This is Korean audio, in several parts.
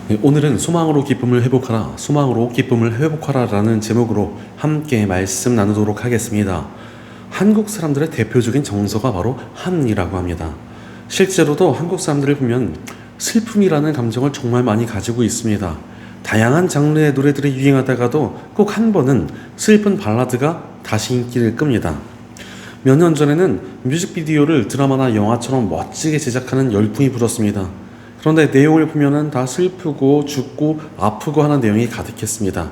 네, 오늘은 소망으로 기쁨을 회복하라, 소망으로 기쁨을 회복하라 라는 제목으로 함께 말씀 나누도록 하겠습니다. 한국 사람들의 대표적인 정서가 바로 한이라고 합니다. 실제로도 한국 사람들을 보면 슬픔이라는 감정을 정말 많이 가지고 있습니다. 다양한 장르의 노래들이 유행하다가도 꼭 한 번은 슬픈 발라드가 다시 인기를 끕니다. 몇 년 전에는 뮤직비디오를 드라마나 영화처럼 멋지게 제작하는 열풍이 불었습니다. 그런데 내용을 보면은 다 슬프고 죽고 아프고 하는 내용이 가득했습니다.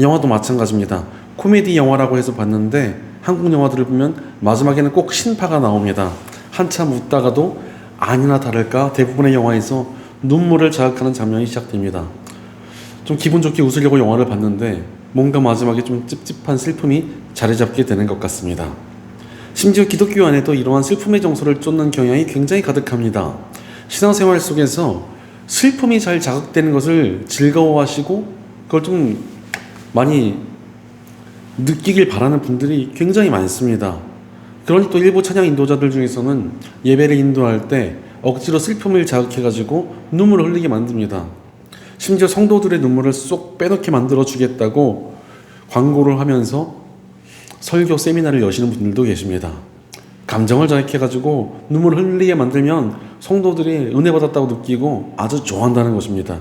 영화도 마찬가지입니다. 코미디 영화라고 해서 봤는데 한국 영화들을 보면 마지막에는 꼭 신파가 나옵니다. 한참 웃다가도 아니나 다를까 대부분의 영화에서 눈물을 자극하는 장면이 시작됩니다. 좀 기분 좋게 웃으려고 영화를 봤는데 뭔가 마지막에 좀 찝찝한 슬픔이 자리 잡게 되는 것 같습니다. 심지어 기독교 안에도 이러한 슬픔의 정서를 쫓는 경향이 굉장히 가득합니다. 신앙생활 속에서 슬픔이 잘 자극되는 것을 즐거워하시고 그걸 좀 많이 느끼길 바라는 분들이 굉장히 많습니다. 그러니 또 일부 찬양 인도자들 중에서는 예배를 인도할 때 억지로 슬픔을 자극해가지고 눈물을 흘리게 만듭니다. 심지어 성도들의 눈물을 쏙 빼놓게 만들어 주겠다고 광고를 하면서 설교 세미나를 여시는 분들도 계십니다. 감정을 자극해가지고 눈물을 흘리게 만들면 성도들이 은혜 받았다고 느끼고 아주 좋아한다는 것입니다.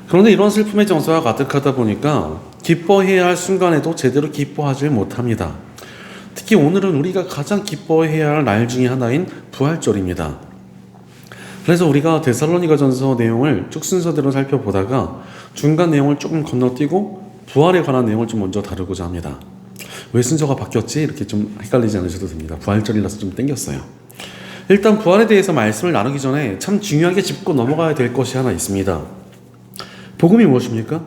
그런데 이런 슬픔의 정서가 가득하다 보니까 기뻐해야 할 순간에도 제대로 기뻐하지 못합니다. 특히 오늘은 우리가 가장 기뻐해야 할 날 중에 하나인 부활절입니다. 그래서 우리가 데살로니가전서 내용을 쭉 순서대로 살펴보다가 중간 내용을 조금 건너뛰고 부활에 관한 내용을 좀 먼저 다루고자 합니다. 왜 순서가 바뀌었지? 이렇게 좀 헷갈리지 않으셔도 됩니다. 부활절이라서 좀 땡겼어요. 일단 부활에 대해서 말씀을 나누기 전에 참 중요하게 짚고 넘어가야 될 것이 하나 있습니다. 복음이 무엇입니까?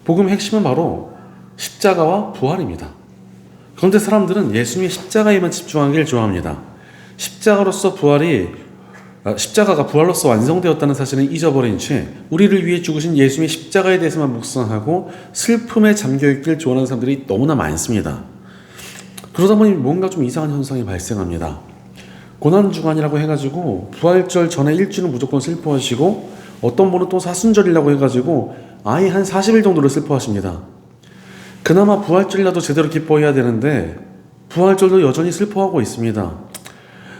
복음의 핵심은 바로 십자가와 부활입니다. 그런데 사람들은 예수님의 십자가에만 집중하기를 좋아합니다. 십자가가 부활로서 완성되었다는 사실을 잊어버린 채 우리를 위해 죽으신 예수님의 십자가에 대해서만 묵상하고 슬픔에 잠겨있길 좋아하는 사람들이 너무나 많습니다. 그러다 보니 뭔가 좀 이상한 현상이 발생합니다. 고난주간이라고 해가지고 부활절 전에 일주일은 무조건 슬퍼하시고 어떤 분은 또 사순절이라고 해가지고 아예 한 40일 정도를 슬퍼하십니다. 그나마 부활절이라도 제대로 기뻐해야 되는데 부활절도 여전히 슬퍼하고 있습니다.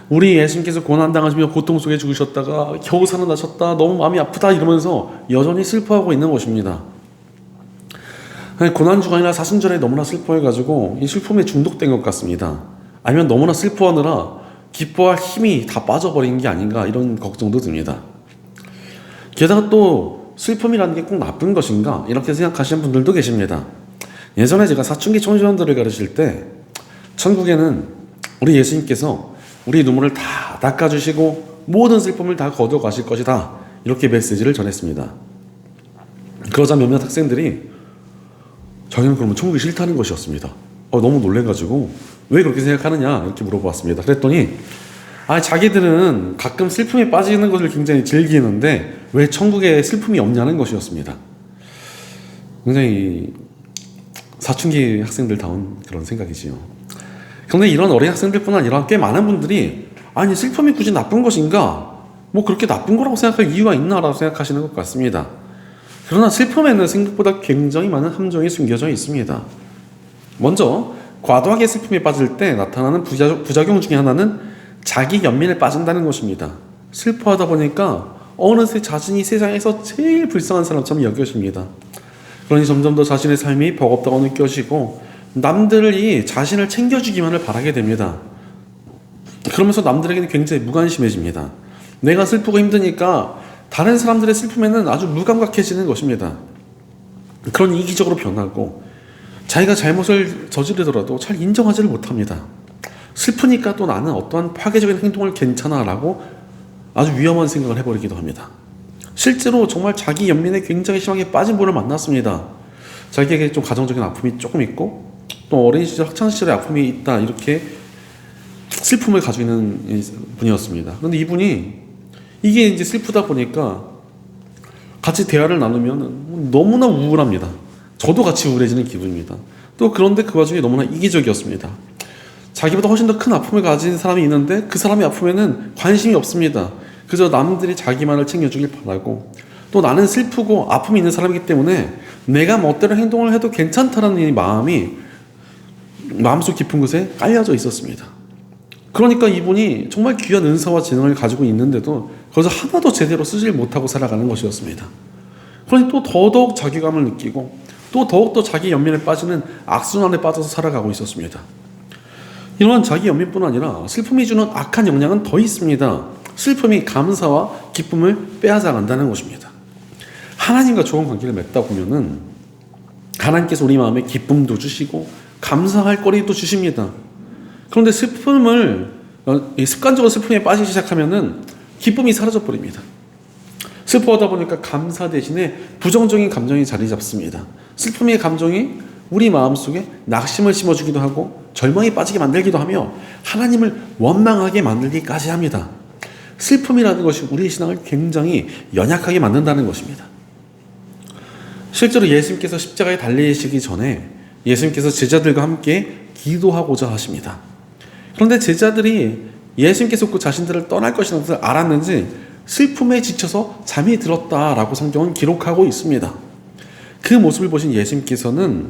우리 예수님께서 고난당하시며 고통 속에 죽으셨다가 겨우 살아나셨다, 너무 마음이 아프다 이러면서 여전히 슬퍼하고 있는 것입니다. 고난주간이나 사순절에 너무나 슬퍼해가지고 이 슬픔에 중독된 것 같습니다. 아니면 너무나 슬퍼하느라 기뻐할 힘이 다 빠져버린 게 아닌가 이런 걱정도 듭니다. 게다가 또 슬픔이라는 게 꼭 나쁜 것인가 이렇게 생각하시는 분들도 계십니다. 예전에 제가 사춘기 청소년들을 가르칠 때 천국에는 우리 예수님께서 우리 눈물을 다 닦아주시고 모든 슬픔을 다 거둬가실 것이다 이렇게 메시지를 전했습니다. 그러자 몇몇 학생들이 자기는 그러면 천국이 싫다는 것이었습니다. 너무 놀래가지고 왜 그렇게 생각하느냐 이렇게 물어보았습니다. 그랬더니 자기들은 가끔 슬픔에 빠지는 것을 굉장히 즐기는데 왜 천국에 슬픔이 없냐는 것이었습니다. 굉장히 사춘기 학생들다운 그런 생각이지요. 그런데 이런 어린 학생들뿐 아니라 꽤 많은 분들이 슬픔이 굳이 나쁜 것인가? 뭐 그렇게 나쁜 거라고 생각할 이유가 있나라고 생각하시는 것 같습니다. 그러나 슬픔에는 생각보다 굉장히 많은 함정이 숨겨져 있습니다. 먼저 과도하게 슬픔에 빠질 때 나타나는 부작용 중에 하나는 자기 연민에 빠진다는 것입니다. 슬퍼하다 보니까 어느새 자신이 세상에서 제일 불쌍한 사람처럼 여겨집니다. 그러니 점점 더 자신의 삶이 버겁다고 느껴지고 남들이 자신을 챙겨주기만을 바라게 됩니다. 그러면서 남들에게는 굉장히 무관심해집니다. 내가 슬프고 힘드니까 다른 사람들의 슬픔에는 아주 무감각해지는 것입니다. 그런 이기적으로 변하고 자기가 잘못을 저지르더라도 잘 인정하지를 못합니다. 슬프니까 또 나는 어떠한 파괴적인 행동을 괜찮아 라고 아주 위험한 생각을 해버리기도 합니다. 실제로 정말 자기 연민에 굉장히 심하게 빠진 분을 만났습니다. 자기에게 좀 가정적인 아픔이 조금 있고 또 어린 시절 학창시절에 아픔이 있다 이렇게 슬픔을 가지고 있는 분이었습니다. 그런데 이분이 이게 이제 슬프다 보니까 같이 대화를 나누면 너무나 우울합니다. 저도 같이 우울해지는 기분입니다. 또 그런데 그 와중에 너무나 이기적이었습니다. 자기보다 훨씬 더 큰 아픔을 가진 사람이 있는데 그 사람의 아픔에는 관심이 없습니다. 그저 남들이 자기만을 챙겨주길 바라고 또 나는 슬프고 아픔이 있는 사람이기 때문에 내가 멋대로 행동을 해도 괜찮다라는 이 마음이 마음속 깊은 곳에 깔려져 있었습니다. 그러니까 이분이 정말 귀한 은사와 재능을 가지고 있는데도 거기서 하나도 제대로 쓰질 못하고 살아가는 것이었습니다. 그러니 또 더더욱 자괴감을 느끼고 또 더욱더 자기 연민에 빠지는 악순환에 빠져서 살아가고 있었습니다. 이러한 자기 연민뿐 아니라 슬픔이 주는 악한 영향은 더 있습니다. 슬픔이 감사와 기쁨을 빼앗아간다는 것입니다. 하나님과 좋은 관계를 맺다 보면은 하나님께서 우리 마음에 기쁨도 주시고 감사할 거리도 주십니다. 그런데 습관적으로 슬픔에 빠지기 시작하면은 기쁨이 사라져 버립니다. 슬퍼하다 보니까 감사 대신에 부정적인 감정이 자리 잡습니다. 슬픔의 감정이 우리 마음속에 낙심을 심어주기도 하고 절망에 빠지게 만들기도 하며 하나님을 원망하게 만들기까지 합니다. 슬픔이라는 것이 우리의 신앙을 굉장히 연약하게 만든다는 것입니다. 실제로 예수님께서 십자가에 달리시기 전에 예수님께서 제자들과 함께 기도하고자 하십니다. 그런데 제자들이 예수님께서 그 자신들을 떠날 것이라는 것을 알았는지 슬픔에 지쳐서 잠이 들었다라고 성경은 기록하고 있습니다. 그 모습을 보신 예수님께서는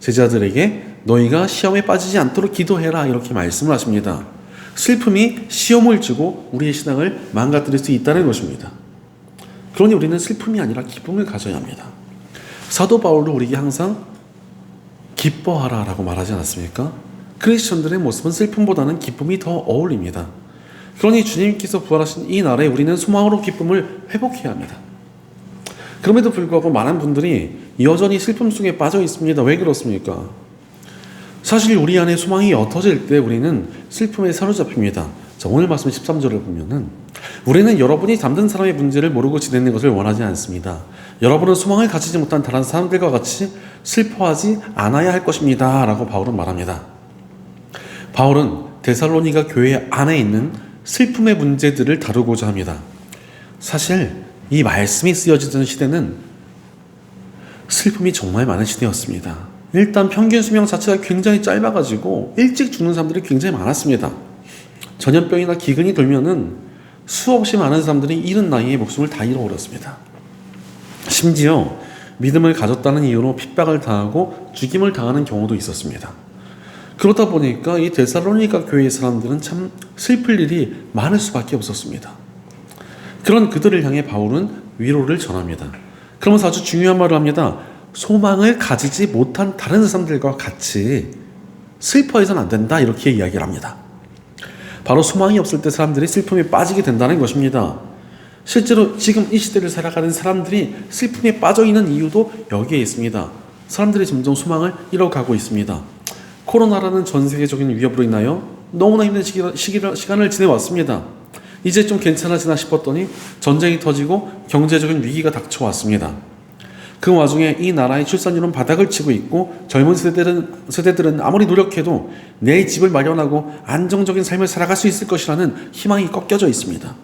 제자들에게 너희가 시험에 빠지지 않도록 기도해라 이렇게 말씀을 하십니다. 슬픔이 시험을 주고 우리의 신앙을 망가뜨릴 수 있다는 것입니다. 그러니 우리는 슬픔이 아니라 기쁨을 가져야 합니다. 사도 바울도 우리에게 항상 기뻐하라 라고 말하지 않았습니까? 크리스천들의 모습은 슬픔보다는 기쁨이 더 어울립니다. 그러니 주님께서 부활하신 이 날에 우리는 소망으로 기쁨을 회복해야 합니다. 그럼에도 불구하고 많은 분들이 여전히 슬픔 속에 빠져 있습니다. 왜 그렇습니까? 사실 우리 안에 소망이 옅어질 때 우리는 슬픔에 사로잡힙니다. 자, 오늘 말씀 13절을 보면은 우리는 여러분이 잠든 사람의 문제를 모르고 지내는 것을 원하지 않습니다. 여러분은 소망을 가지지 못한 다른 사람들과 같이 슬퍼하지 않아야 할 것입니다. 라고 바울은 말합니다. 바울은 데살로니가 교회 안에 있는 슬픔의 문제들을 다루고자 합니다. 사실 이 말씀이 쓰여지던 시대는 슬픔이 정말 많은 시대였습니다. 일단 평균 수명 자체가 굉장히 짧아가지고 일찍 죽는 사람들이 굉장히 많았습니다. 전염병이나 기근이 돌면은 수없이 많은 사람들이 이른 나이에 목숨을 다 잃어버렸습니다. 심지어 믿음을 가졌다는 이유로 핍박을 당하고 죽임을 당하는 경우도 있었습니다. 그러다 보니까 이 데살로니가 교회의 사람들은 참 슬플 일이 많을 수밖에 없었습니다. 그런 그들을 향해 바울은 위로를 전합니다. 그러면서 아주 중요한 말을 합니다. 소망을 가지지 못한 다른 사람들과 같이 슬퍼해서는 안 된다 이렇게 이야기를 합니다. 바로 소망이 없을 때 사람들이 슬픔에 빠지게 된다는 것입니다. 실제로 지금 이 시대를 살아가는 사람들이 슬픔에 빠져있는 이유도 여기에 있습니다. 사람들이 점점 소망을 잃어가고 있습니다. 코로나라는 전 세계적인 위협으로 인하여 너무나 힘든 시간을 지내왔습니다. 이제 좀 괜찮아지나 싶었더니 전쟁이 터지고 경제적인 위기가 닥쳐왔습니다. 그 와중에 이 나라의 출산율은 바닥을 치고 있고 젊은 세대들은 아무리 노력해도 내 집을 마련하고 안정적인 삶을 살아갈 수 있을 것이라는 희망이 꺾여져 있습니다.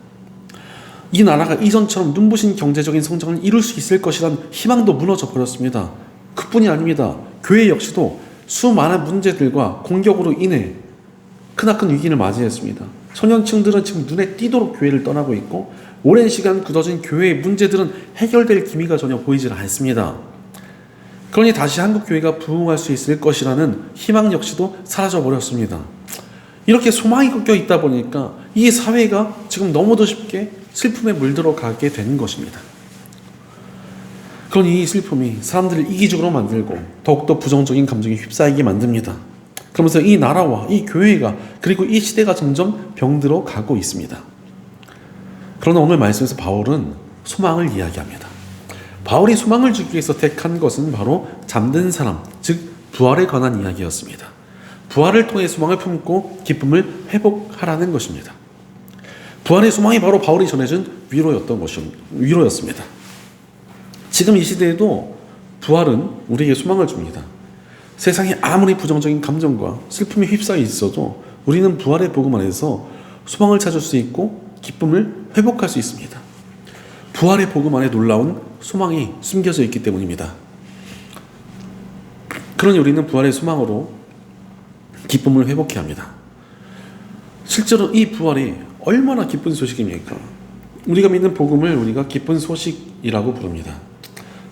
이 나라가 이전처럼 눈부신 경제적인 성장을 이룰 수 있을 것이라는 희망도 무너져 버렸습니다. 그뿐이 아닙니다. 교회 역시도 수많은 문제들과 공격으로 인해 크나큰 위기를 맞이했습니다. 청년층들은 지금 눈에 띄도록 교회를 떠나고 있고 오랜 시간 굳어진 교회의 문제들은 해결될 기미가 전혀 보이질 않습니다. 그러니 다시 한국 교회가 부흥할 수 있을 것이라는 희망 역시도 사라져 버렸습니다. 이렇게 소망이 꺾여 있다 보니까 이 사회가 지금 너무도 쉽게 슬픔에 물들어 가게 되는 것입니다. 그러니 이 슬픔이 사람들을 이기적으로 만들고 더욱더 부정적인 감정에 휩싸이게 만듭니다. 그러면서 이 나라와 이 교회가 그리고 이 시대가 점점 병들어 가고 있습니다. 그러나 오늘 말씀에서 바울은 소망을 이야기합니다. 바울이 소망을 주기 위해서 택한 것은 바로 잠든 사람, 즉 부활에 관한 이야기였습니다. 부활을 통해 소망을 품고 기쁨을 회복하라는 것입니다. 부활의 소망이 바로 바울이 전해준 위로였습니다. 지금 이 시대에도 부활은 우리에게 소망을 줍니다. 세상에 아무리 부정적인 감정과 슬픔에 휩싸여 있어도 우리는 부활의 복음 안에서 소망을 찾을 수 있고 기쁨을 회복할 수 있습니다. 부활의 복음 안에 놀라운 소망이 숨겨져 있기 때문입니다. 그러니 우리는 부활의 소망으로 기쁨을 회복해야 합니다. 실제로 이 부활이 얼마나 기쁜 소식입니까? 우리가 믿는 복음을 우리가 기쁜 소식이라고 부릅니다.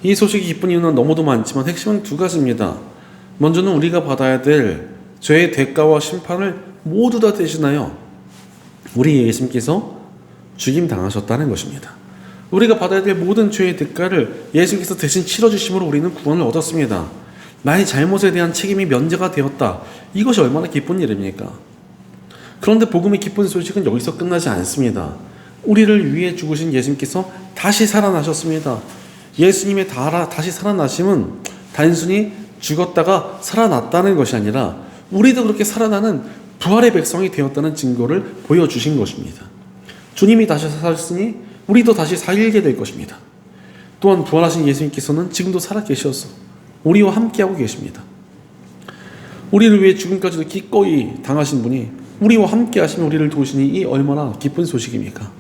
이 소식이 기쁜 이유는 너무도 많지만 핵심은 두 가지입니다. 먼저는 우리가 받아야 될 죄의 대가와 심판을 모두 다 대신하여 우리 예수님께서 죽임당하셨다는 것입니다. 우리가 받아야 될 모든 죄의 대가를 예수님께서 대신 치러주심으로 우리는 구원을 얻었습니다. 나의 잘못에 대한 책임이 면제가 되었다. 이것이 얼마나 기쁜 일입니까? 그런데 복음의 기쁜 소식은 여기서 끝나지 않습니다. 우리를 위해 죽으신 예수님께서 다시 살아나셨습니다. 예수님의 다시 살아나심은 단순히 죽었다가 살아났다는 것이 아니라 우리도 그렇게 살아나는 부활의 백성이 되었다는 증거를 보여주신 것입니다. 주님이 다시 사셨으니 우리도 다시 살게 될 것입니다. 또한 부활하신 예수님께서는 지금도 살아계셔서 우리와 함께하고 계십니다. 우리를 위해 죽음까지도 기꺼이 당하신 분이 우리와 함께하시며 우리를 도우시니 이 얼마나 기쁜 소식입니까?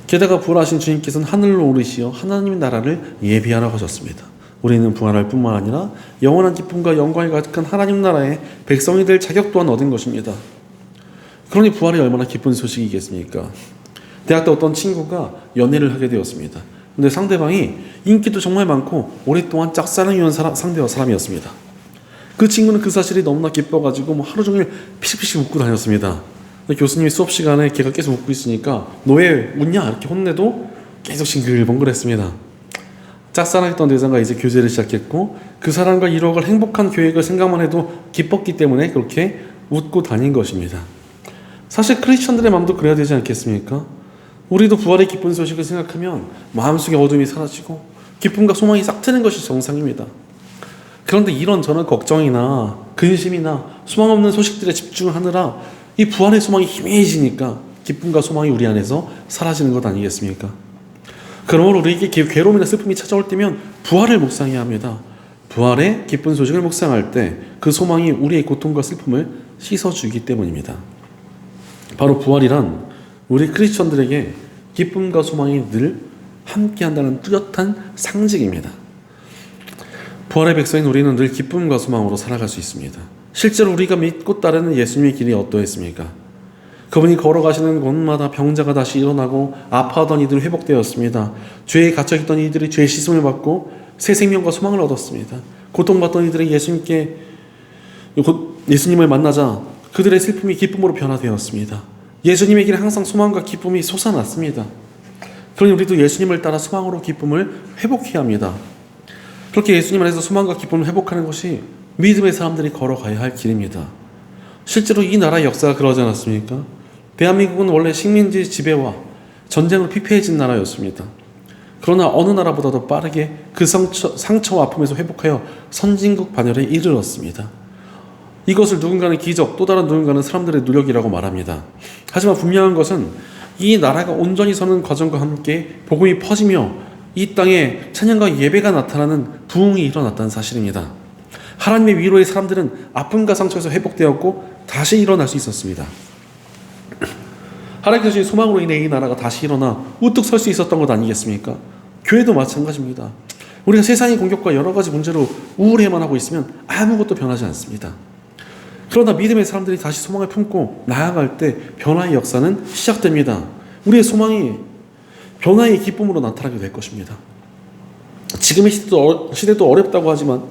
게다가 부활하신 주님께서는 하늘로 오르시어 하나님의 나라를 예비하라고 하셨습니다. 우리는 부활할 뿐만 아니라 영원한 기쁨과 영광이 가득한 하나님 나라의 백성이 될 자격 또한 얻은 것입니다. 그러니 부활이 얼마나 기쁜 소식이겠습니까? 대학 때 어떤 친구가 연애를 하게 되었습니다. 근데 상대방이 인기도 정말 많고 오랫동안 짝사랑이온 사람이었습니다. 그 친구는 그 사실이 너무나 기뻐가지고 하루 종일 피식피식 웃고 다녔습니다. 교수님이 수업 시간에 걔가 계속 웃고 있으니까 너 왜 웃냐? 이렇게 혼내도 계속 싱글벙글했습니다. 짝사랑했던 대상과 이제 교제를 시작했고 그 사람과 이뤄갈 행복한 계획을 생각만 해도 기뻤기 때문에 그렇게 웃고 다닌 것입니다. 사실 크리스천들의 마음도 그래야 되지 않겠습니까? 우리도 부활의 기쁜 소식을 생각하면 마음속에 어둠이 사라지고 기쁨과 소망이 싹 트는 것이 정상입니다. 그런데 이런 저는 걱정이나 근심이나 소망 없는 소식들에 집중하느라 이 부활의 소망이 희미해지니까 기쁨과 소망이 우리 안에서 사라지는 것 아니겠습니까? 그러므로 우리에게 괴로움이나 슬픔이 찾아올 때면 부활을 묵상해야 합니다. 부활의 기쁜 소식을 묵상할 때 그 소망이 우리의 고통과 슬픔을 씻어주기 때문입니다. 바로 부활이란 우리 크리스천들에게 기쁨과 소망이 늘 함께한다는 뚜렷한 상징입니다. 부활의 백성인 우리는 늘 기쁨과 소망으로 살아갈 수 있습니다. 실제로 우리가 믿고 따르는 예수님의 길이 어떠했습니까? 그분이 걸어가시는 곳마다 병자가 다시 일어나고 아파하던 이들이 회복되었습니다. 죄에 갇혀있던 이들이 죄의 씻음을 받고 새 생명과 소망을 얻었습니다. 고통받던 이들이 예수님을 만나자 그들의 슬픔이 기쁨으로 변화되었습니다. 예수님의 길에 항상 소망과 기쁨이 솟아났습니다. 그러니 우리도 예수님을 따라 소망으로 기쁨을 회복해야 합니다. 그렇게 예수님 안에서 소망과 기쁨을 회복하는 것이 믿음의 사람들이 걸어가야 할 길입니다. 실제로 이 나라의 역사가 그러지 않았습니까? 대한민국은 원래 식민지 지배와 전쟁으로 피폐해진 나라였습니다. 그러나 어느 나라보다도 빠르게 그 상처와 아픔에서 회복하여 선진국 반열에 이르렀습니다. 이것을 누군가는 기적, 또 다른 누군가는 사람들의 노력이라고 말합니다. 하지만 분명한 것은 이 나라가 온전히 서는 과정과 함께 복음이 퍼지며 이 땅에 찬양과 예배가 나타나는 부흥이 일어났다는 사실입니다. 하나님의 위로의 사람들은 아픔과 상처에서 회복되었고 다시 일어날 수 있었습니다. 하나님께서 주신 소망으로 인해 이 나라가 다시 일어나 우뚝 설 수 있었던 것 아니겠습니까? 교회도 마찬가지입니다. 우리가 세상의 공격과 여러 가지 문제로 우울해만 하고 있으면 아무것도 변하지 않습니다. 그러나 믿음의 사람들이 다시 소망을 품고 나아갈 때 변화의 역사는 시작됩니다. 우리의 소망이 변화의 기쁨으로 나타나게 될 것입니다. 지금의 시대도 어렵다고 하지만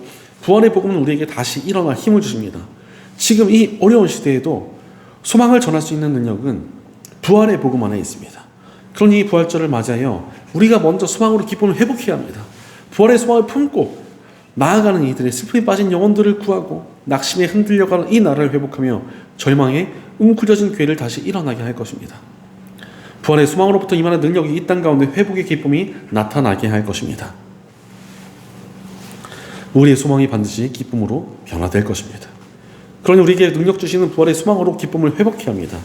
부활의 복음은 우리에게 다시 일어날 힘을 주십니다. 지금 이 어려운 시대에도 소망을 전할 수 있는 능력은 부활의 복음 안에 있습니다. 그러니 이 부활절을 맞이하여 우리가 먼저 소망으로 기쁨을 회복해야 합니다. 부활의 소망을 품고 나아가는 이들의 슬픔에 빠진 영혼들을 구하고 낙심에 흔들려가는 이 나라를 회복하며 절망에 웅크려진 교회를 다시 일어나게 할 것입니다. 부활의 소망으로부터 임하는 능력이 이 땅 가운데 회복의 기쁨이 나타나게 할 것입니다. 우리의 소망이 반드시 기쁨으로 변화될 것입니다. 그러니 우리에게 능력 주시는 부활의 소망으로 기쁨을 회복해야 합니다.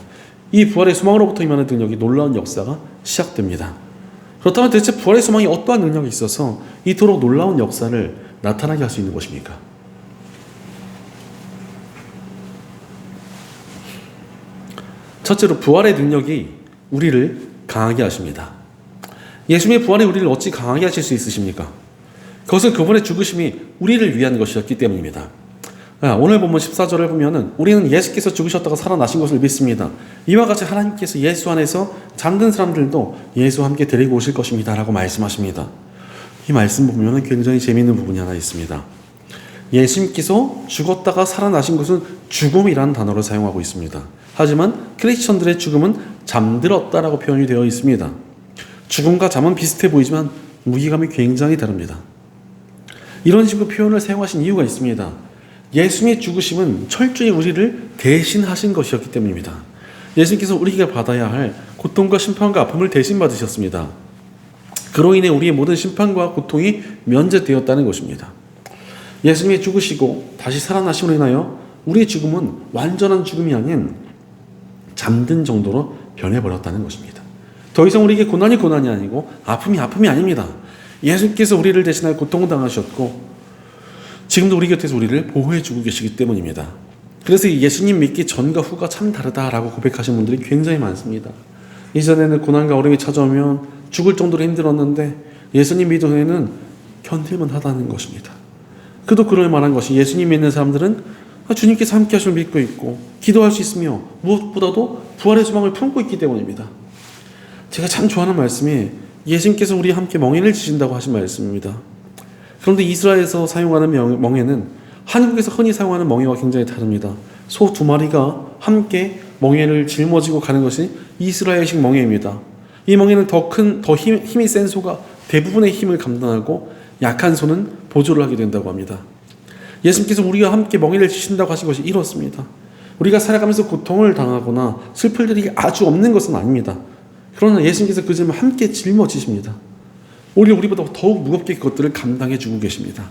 이 부활의 소망으로부터 임하는 능력이 놀라운 역사가 시작됩니다. 그렇다면 대체 부활의 소망이 어떠한 능력이 있어서 이토록 놀라운 역사를 나타나게 할 수 있는 것입니까? 첫째로 부활의 능력이 우리를 강하게 하십니다. 예수님의 부활이 우리를 어찌 강하게 하실 수 있으십니까? 그것은 그분의 죽으심이 우리를 위한 것이었기 때문입니다. 오늘 본문 14절을 보면은 우리는 예수께서 죽으셨다가 살아나신 것을 믿습니다. 이와 같이 하나님께서 예수 안에서 잠든 사람들도 예수와 함께 데리고 오실 것입니다 라고 말씀하십니다. 이 말씀 보면은 굉장히 재미있는 부분이 하나 있습니다. 예수님께서 죽었다가 살아나신 것은 죽음이라는 단어를 사용하고 있습니다. 하지만 크리스천들의 죽음은 잠들었다라고 표현이 되어 있습니다. 죽음과 잠은 비슷해 보이지만 무게감이 굉장히 다릅니다. 이런 식으로 표현을 사용하신 이유가 있습니다. 예수님의 죽으심은 철저히 우리를 대신하신 것이었기 때문입니다. 예수님께서 우리가 받아야 할 고통과 심판과 아픔을 대신 받으셨습니다. 그로 인해 우리의 모든 심판과 고통이 면제되었다는 것입니다. 예수님이 죽으시고 다시 살아나심으로 인하여 우리의 죽음은 완전한 죽음이 아닌 잠든 정도로 변해버렸다는 것입니다. 더 이상 우리에게 고난이 고난이 아니고 아픔이 아픔이 아닙니다. 예수께서 우리를 대신하여 고통을 당하셨고 지금도 우리 곁에서 우리를 보호해주고 계시기 때문입니다. 그래서 예수님 믿기 전과 후가 참 다르다라고 고백하신 분들이 굉장히 많습니다. 이전에는 고난과 어려움이 찾아오면 죽을 정도로 힘들었는데 예수님 믿은 후에는 견딜만 하다는 것입니다. 그도 그럴 만한 것이 예수님 믿는 사람들은 주님께서 함께 하심을 믿고 있고 기도할 수 있으며 무엇보다도 부활의 소망을 품고 있기 때문입니다. 제가 참 좋아하는 말씀이 예수님께서 우리와 함께 멍에를 지신다고 하신 말씀입니다. 그런데 이스라엘에서 사용하는 멍에는 한국에서 흔히 사용하는 멍에와 굉장히 다릅니다. 소 2마리가 함께 멍에를 짊어지고 가는 것이 이스라엘식 멍에입니다. 이 멍에는 더 힘이 센 소가 대부분의 힘을 감당하고 약한 소는 보조를 하게 된다고 합니다. 예수님께서 우리와 함께 멍에를 지신다고 하신 것이 이렇습니다. 우리가 살아가면서 고통을 당하거나 슬플 일이 아주 없는 것은 아닙니다. 그러나 예수님께서 그 짐을 함께 짊어지십니다. 오히려 우리보다 더욱 무겁게 그것들을 감당해 주고 계십니다.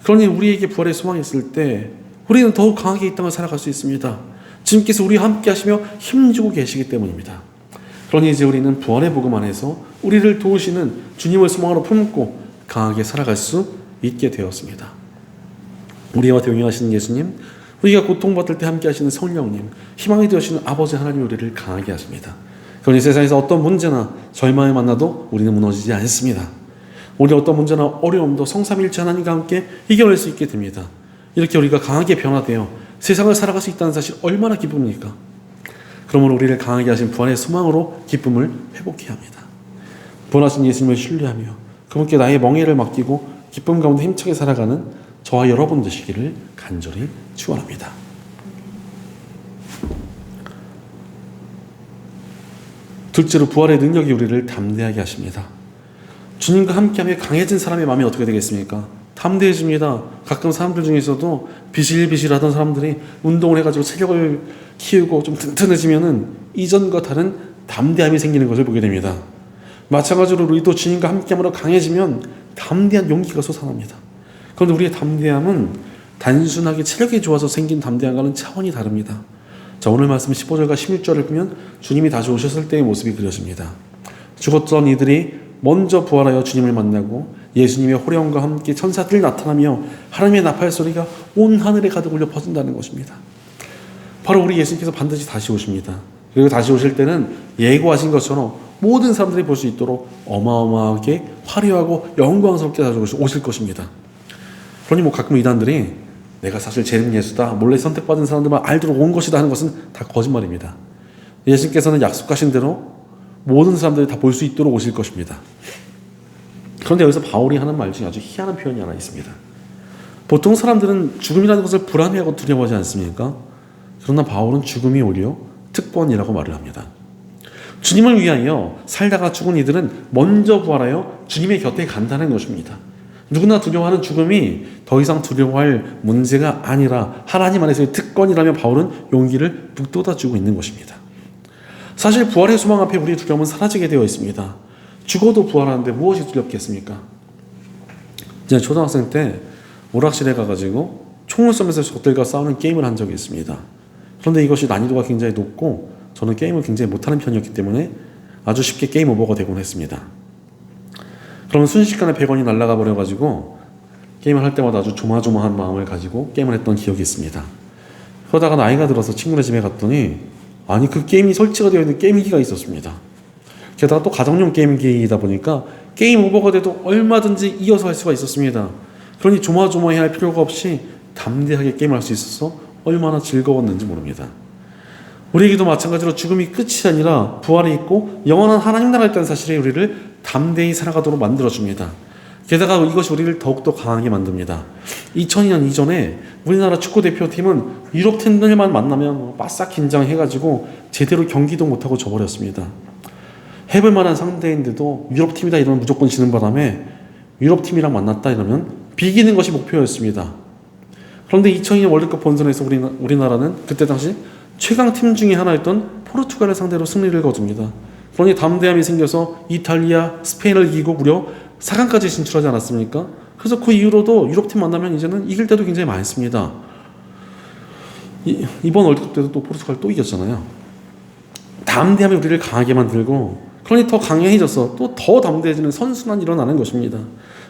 그러니 우리에게 부활의 소망이 있을 때 우리는 더욱 강하게 이 땅을 살아갈 수 있습니다. 주님께서 우리와 함께 하시며 힘주고 계시기 때문입니다. 그러니 이제 우리는 부활의 복음 안에서 우리를 도우시는 주님을 소망으로 품고 강하게 살아갈 수 있게 되었습니다. 우리와 동행하시는 예수님, 우리가 고통받을 때 함께 하시는 성령님, 희망이 되시는 아버지 하나님 우리를 강하게 하십니다. 그러니 세상에서 어떤 문제나 절망을 만나도 우리는 무너지지 않습니다. 우리 어떤 문제나 어려움도 성삼일체 하나님과 함께 이겨낼 수 있게 됩니다. 이렇게 우리가 강하게 변화되어 세상을 살아갈 수 있다는 사실 얼마나 기쁩니까? 그러므로 우리를 강하게 하신 부활의 소망으로 기쁨을 회복해야 합니다. 부활하신 예수님을 신뢰하며 그분께 나의 멍에를 맡기고 기쁨 가운데 힘차게 살아가는 저와 여러분 되시기를 간절히 축원합니다. 둘째로 부활의 능력이 우리를 담대하게 하십니다. 주님과 함께하며 강해진 사람의 마음이 어떻게 되겠습니까? 담대해집니다. 가끔 사람들 중에서도 비실비실하던 사람들이 운동을 해가지고 체력을 키우고 좀 튼튼해지면은 이전과 다른 담대함이 생기는 것을 보게 됩니다. 마찬가지로 우리도 주님과 함께함으로 강해지면 담대한 용기가 솟아납니다. 그런데 우리의 담대함은 단순하게 체력이 좋아서 생긴 담대함과는 차원이 다릅니다. 자, 오늘 말씀 15절과 16절을 보면 주님이 다시 오셨을 때의 모습이 그려집니다. 죽었던 이들이 먼저 부활하여 주님을 만나고 예수님의 호령과 함께 천사들이 나타나며 하나님의 나팔 소리가 온 하늘에 가득 울려 퍼진다는 것입니다. 바로 우리 예수님께서 반드시 다시 오십니다. 그리고 다시 오실 때는 예고하신 것처럼 모든 사람들이 볼 수 있도록 어마어마하게 화려하고 영광스럽게 다시 오실 것입니다. 그러니 가끔 이단들이 내가 사실 재림 예수다, 몰래 선택받은 사람들만 알도록 온 것이다 하는 것은 다 거짓말입니다. 예수님께서는 약속하신 대로 모든 사람들이 다 볼 수 있도록 오실 것입니다. 그런데 여기서 바울이 하는 말 중에 아주 희한한 표현이 하나 있습니다. 보통 사람들은 죽음이라는 것을 불안해하고 두려워하지 않습니까? 그러나 바울은 죽음이 오히려 특권이라고 말을 합니다. 주님을 위하여 살다가 죽은 이들은 먼저 부활하여 주님의 곁에 간다는 것입니다. 누구나 두려워하는 죽음이 더 이상 두려워할 문제가 아니라 하나님 안에서의 특권이라며 바울은 용기를 북돋아주고 있는 것입니다. 사실 부활의 소망 앞에 우리의 두려움은 사라지게 되어 있습니다. 죽어도 부활하는데 무엇이 두렵겠습니까? 제가 초등학생 때 오락실에 가가지고 총을 쏘면서 적들과 싸우는 게임을 한 적이 있습니다. 그런데 이것이 난이도가 굉장히 높고 저는 게임을 굉장히 못하는 편이었기 때문에 아주 쉽게 게임 오버가 되곤 했습니다. 그러면 순식간에 100원이 날아가 버려가지고 게임을 할 때마다 아주 조마조마한 마음을 가지고 게임을 했던 기억이 있습니다. 그러다가 나이가 들어서 친구네 집에 갔더니 아니 그 게임이 설치가 되어 있는 게임기가 있었습니다. 게다가 또 가정용 게임기이다 보니까 게임 오버가 돼도 얼마든지 이어서 할 수가 있었습니다. 그러니 조마조마해야 할 필요가 없이 담대하게 게임할 수 있어서 얼마나 즐거웠는지 모릅니다. 우리에게도 마찬가지로 죽음이 끝이 아니라 부활이 있고 영원한 하나님 나라에 있다는 사실이 우리를 담대히 살아가도록 만들어줍니다. 게다가 이것이 우리를 더욱더 강하게 만듭니다. 2002년 이전에 우리나라 축구대표팀은 유럽 팀들만 만나면 바싹 긴장해가지고 제대로 경기도 못하고 져버렸습니다. 해볼 만한 상대인데도 유럽팀이다 이러면 무조건 지는 바람에 유럽팀이랑 만났다 이러면 비기는 것이 목표였습니다. 그런데 2002년 월드컵 본선에서 우리나라는 그때 당시 최강팀 중에 하나였던 포르투갈을 상대로 승리를 거둡니다. 그러니 담대함이 생겨서 이탈리아, 스페인을 이기고 무려 4강까지 진출하지 않았습니까? 그래서 그 이후로도 유럽팀 만나면 이제는 이길 때도 굉장히 많습니다. 이번 월드컵 때도 또 포르투갈 또 이겼잖아요. 담대함이 우리를 강하게 만들고 그러니 더 강해져서 또 더 담대해지는 선순환이 일어나는 것입니다.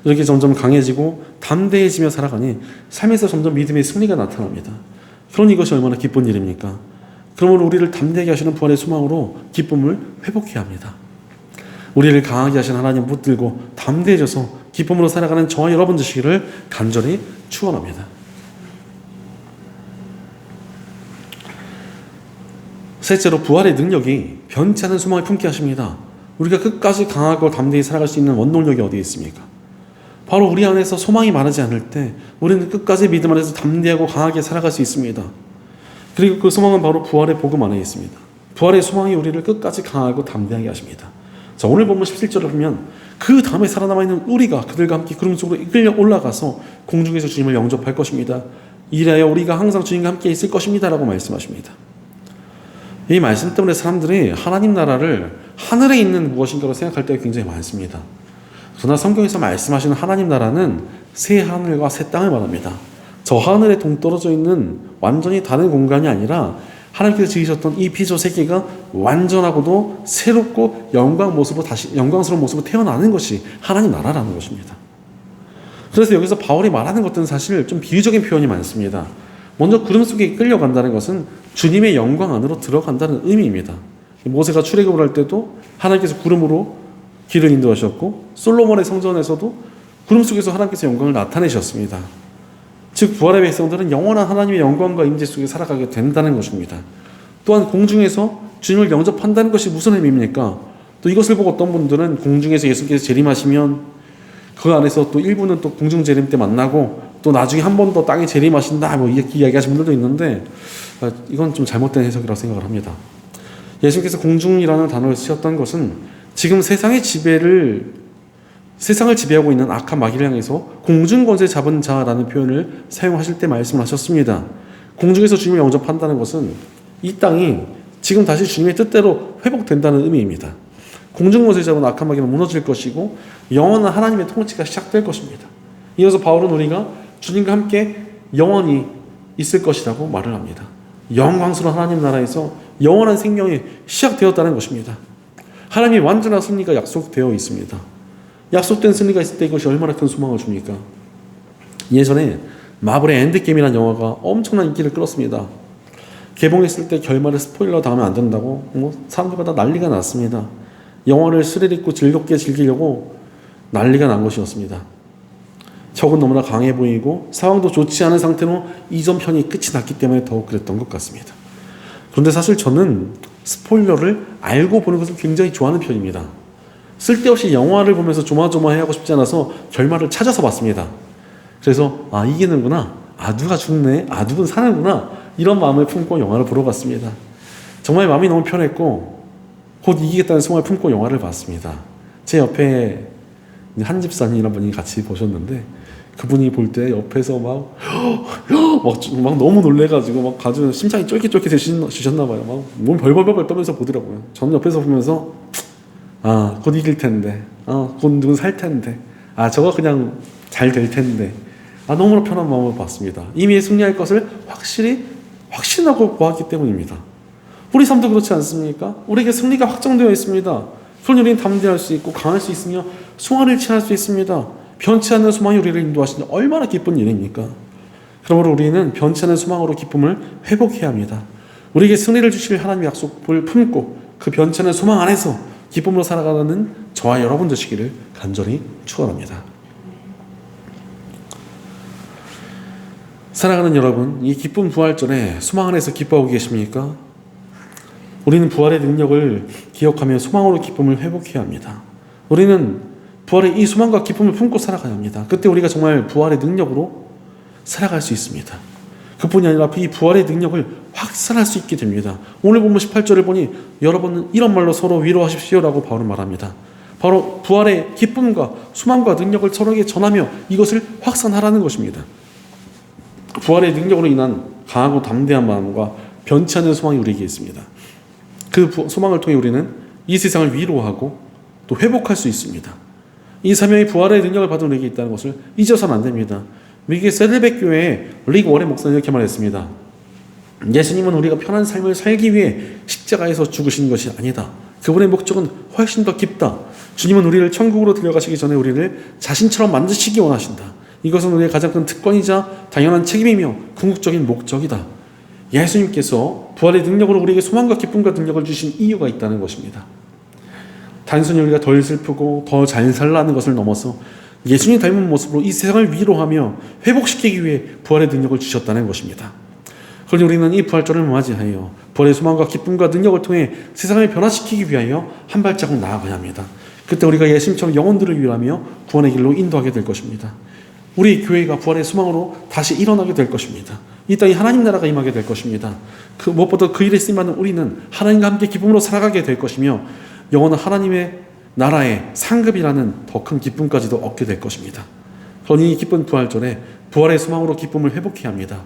이렇게 점점 강해지고 담대해지며 살아가니 삶에서 점점 믿음의 승리가 나타납니다. 그러니 이것이 얼마나 기쁜 일입니까? 그러므로 우리를 담대하게 하시는 부활의 소망으로 기쁨을 회복해야 합니다. 우리를 강하게 하신 하나님 붙들고 담대해져서 기쁨으로 살아가는 저와 여러분 되시기를 간절히 축원합니다. 셋째로 부활의 능력이 변치 않은 소망을 품게 하십니다. 우리가 끝까지 강하고 담대히 살아갈 수 있는 원동력이 어디에 있습니까? 바로 우리 안에서 소망이 마르지 않을 때 우리는 끝까지 믿음 안에서 담대하고 강하게 살아갈 수 있습니다. 그리고 그 소망은 바로 부활의 복음 안에 있습니다. 부활의 소망이 우리를 끝까지 강하고 담대하게 하십니다. 자, 오늘 본문 17절을 보면 그 다음에 살아남아있는 우리가 그들과 함께 구름 속으로 이끌려 올라가서 공중에서 주님을 영접할 것입니다. 이래야 우리가 항상 주님과 함께 있을 것입니다 라고 말씀하십니다. 이 말씀 때문에 사람들이 하나님 나라를 하늘에 있는 무엇인가로 생각할 때가 굉장히 많습니다. 그러나 성경에서 말씀하시는 하나님 나라는 새 하늘과 새 땅을 말합니다. 저 하늘에 동떨어져 있는 완전히 다른 공간이 아니라 하나님께서 지으셨던 이 피조 세계가 완전하고도 새롭고 영광스러운 모습으로 태어나는 것이 하나님 나라라는 것입니다. 그래서 여기서 바울이 말하는 것들은 사실 좀 비유적인 표현이 많습니다. 먼저 구름 속에 끌려간다는 것은 주님의 영광 안으로 들어간다는 의미입니다. 모세가 출애굽을 할 때도 하나님께서 구름으로 길을 인도하셨고 솔로몬의 성전에서도 구름 속에서 하나님께서 영광을 나타내셨습니다. 즉 부활의 백성들은 영원한 하나님의 영광과 임재 속에 살아가게 된다는 것입니다. 또한 공중에서 주님을 영접한다는 것이 무슨 의미입니까? 또 이것을 보고 어떤 분들은 공중에서 예수께서 재림하시면 그 안에서 또 일부는 또 공중 재림 때 만나고 또 나중에 한 번 더 땅에 재림하신다 뭐 이렇게 이야기하시는 분들도 있는데 이건 좀 잘못된 해석이라고 생각을 합니다. 예수께서 공중이라는 단어를 쓰셨던 것은 지금 세상을 지배하고 있는 악한 마귀를 향해서 공중 권세 잡은 자라는 표현을 사용하실 때 말씀을 하셨습니다. 공중에서 주님을 영접한다는 것은 이 땅이 지금 다시 주님의 뜻대로 회복된다는 의미입니다. 공중 권세 잡은 악한 마귀는 무너질 것이고 영원한 하나님의 통치가 시작될 것입니다. 이어서 바울은 우리가 주님과 함께 영원히 있을 것이라고 말을 합니다. 영광스러운 하나님 나라에서 영원한 생명이 시작되었다는 것입니다. 하나님의 완전한 승리가 약속되어 있습니다. 약속된 승리가 있을 때 이것이 얼마나 큰 소망을 줍니까? 예전에 마블의 엔드게임이라는 영화가 엄청난 인기를 끌었습니다. 개봉했을 때 결말을 스포일러 당하면 안 된다고 사람들과 다 난리가 났습니다. 영화를 스릴 있고 즐겁게 즐기려고 난리가 난 것이었습니다. 적은 너무나 강해 보이고 상황도 좋지 않은 상태로 이전 편이 끝이 났기 때문에 더욱 그랬던 것 같습니다. 그런데 사실 저는 스포일러를 알고 보는 것을 굉장히 좋아하는 편입니다. 쓸데없이 영화를 보면서 조마조마해하고 싶지 않아서 결말을 찾아서 봤습니다. 그래서 이기는구나, 누가 죽네, 누군 사는구나 이런 마음을 품고 영화를 보러 갔습니다. 정말 마음이 너무 편했고 곧 이기겠다는 소망을 품고 영화를 봤습니다. 제 옆에 한 집사님이라는 분이 같이 보셨는데 그분이 볼 때 옆에서 막 너무 놀래가지고 막 가지고 심장이 쫄깃쫄깃해지셨나 봐요. 막 몸 벌벌벌 떨면서 보더라고요. 저는 옆에서 보면서 곧 이길 텐데, 곧 누군 살 텐데, 저거 그냥 잘 될 텐데, 너무나 편한 마음으로 봤습니다. 이미 승리할 것을 확신하고 보았기 때문입니다. 우리 삶도 그렇지 않습니까? 우리에게 승리가 확정되어 있습니다. 그러니 우리는 담대할 수 있고 강할 수 있으며 소원을 취할 수 있습니다. 변치 않는 소망이 우리를 인도하시니 얼마나 기쁜 일입니까? 그러므로 우리는 변치 않는 소망으로 기쁨을 회복해야 합니다. 우리에게 승리를 주실 하나님의 약속을 품고 그 변치 않는 소망 안에서 기쁨으로 살아가는 저와 여러분 되시기를 간절히 축원합니다. 사랑하는 여러분, 이 기쁜 부활절에 소망 안에서 기뻐하고 계십니까? 우리는 부활의 능력을 기억하며 소망으로 기쁨을 회복해야 합니다. 우리는 부활의 이 소망과 기쁨을 품고 살아가야 합니다. 그때 우리가 정말 부활의 능력으로 살아갈 수 있습니다. 그뿐이 아니라 이 부활의 능력을 확산할 수 있게 됩니다. 오늘 본문 18절을 보니 여러분은 이런 말로 서로 위로하십시오라고 바울은 말합니다. 바로 부활의 기쁨과 소망과 능력을 서로에게 전하며 이것을 확산하라는 것입니다. 부활의 능력으로 인한 강하고 담대한 마음과 변치 않는 소망이 우리에게 있습니다. 그 소망을 통해 우리는 이 세상을 위로하고 또 회복할 수 있습니다. 이 사명이 부활의 능력을 받은 우리에게 있다는 것을 잊어서는 안 됩니다. 미국의 셀레백 교회의 릭 워렌 목사는 이렇게 말했습니다. 예수님은 우리가 편한 삶을 살기 위해 십자가에서 죽으신 것이 아니다. 그분의 목적은 훨씬 더 깊다. 주님은 우리를 천국으로 데려가시기 전에 우리를 자신처럼 만드시기 원하신다. 이것은 우리의 가장 큰 특권이자 당연한 책임이며 궁극적인 목적이다. 예수님께서 부활의 능력으로 우리에게 소망과 기쁨과 능력을 주신 이유가 있다는 것입니다. 단순히 우리가 덜 슬프고 더 잘 살라는 것을 넘어서 예수님 닮은 모습으로 이 세상을 위로하며 회복시키기 위해 부활의 능력을 주셨다는 것입니다. 그러니 우리는 이 부활절을 맞이하여 부활의 소망과 기쁨과 능력을 통해 세상을 변화시키기 위하여 한 발자국 나아가야 합니다. 그때 우리가 예수님처럼 영혼들을 위로하며 구원의 길로 인도하게 될 것입니다. 우리 교회가 부활의 소망으로 다시 일어나게 될 것입니다. 이 땅에 하나님 나라가 임하게 될 것입니다. 무엇보다 그 일에 쓰임받는 우리는 하나님과 함께 기쁨으로 살아가게 될 것이며 영원한 하나님의 나라의 상급이라는 더 큰 기쁨까지도 얻게 될 것입니다. 그러니 이 기쁜 부활절에 부활의 소망으로 기쁨을 회복해야 합니다.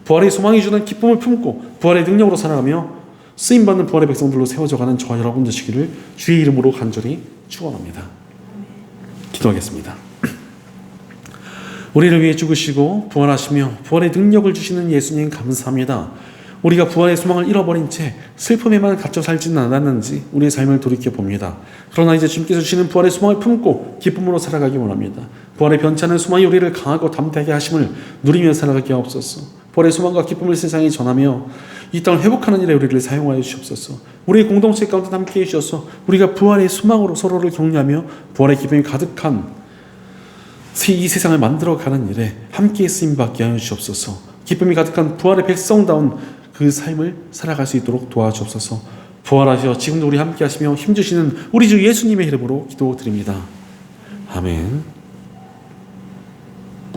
부활의 소망이 주는 기쁨을 품고 부활의 능력으로 살아가며 쓰임받는 부활의 백성들로 세워져가는 저와 여러분 되시기를 주의 이름으로 간절히 축원합니다. 기도하겠습니다. 우리를 위해 죽으시고 부활하시며 부활의 능력을 주시는 예수님 감사합니다. 우리가 부활의 소망을 잃어버린 채 슬픔에만 갇혀 살지는 않았는지 우리의 삶을 돌이켜봅니다. 그러나 이제 주님께서 주시는 부활의 소망을 품고 기쁨으로 살아가기 원합니다. 부활의 변치 않은 소망이 우리를 강하고 담대하게 하심을 누리며 살아가게 하옵소서. 부활의 소망과 기쁨을 세상에 전하며 이 땅을 회복하는 일에 우리를 사용하여 주시옵소서. 우리의 공동체 가운데 함께해 주셔서 우리가 부활의 소망으로 서로를 격려하며 부활의 기쁨이 가득한 이 세상을 만들어가는 일에 함께 쓰임받게 하여 주옵소서. 기쁨이 가득한 부활의 백성다운 그 삶을 살아갈 수 있도록 도와주옵소서. 부활하셔 지금도 우리 함께 하시며 힘주시는 우리 주 예수님의 이름으로 기도드립니다. 아멘.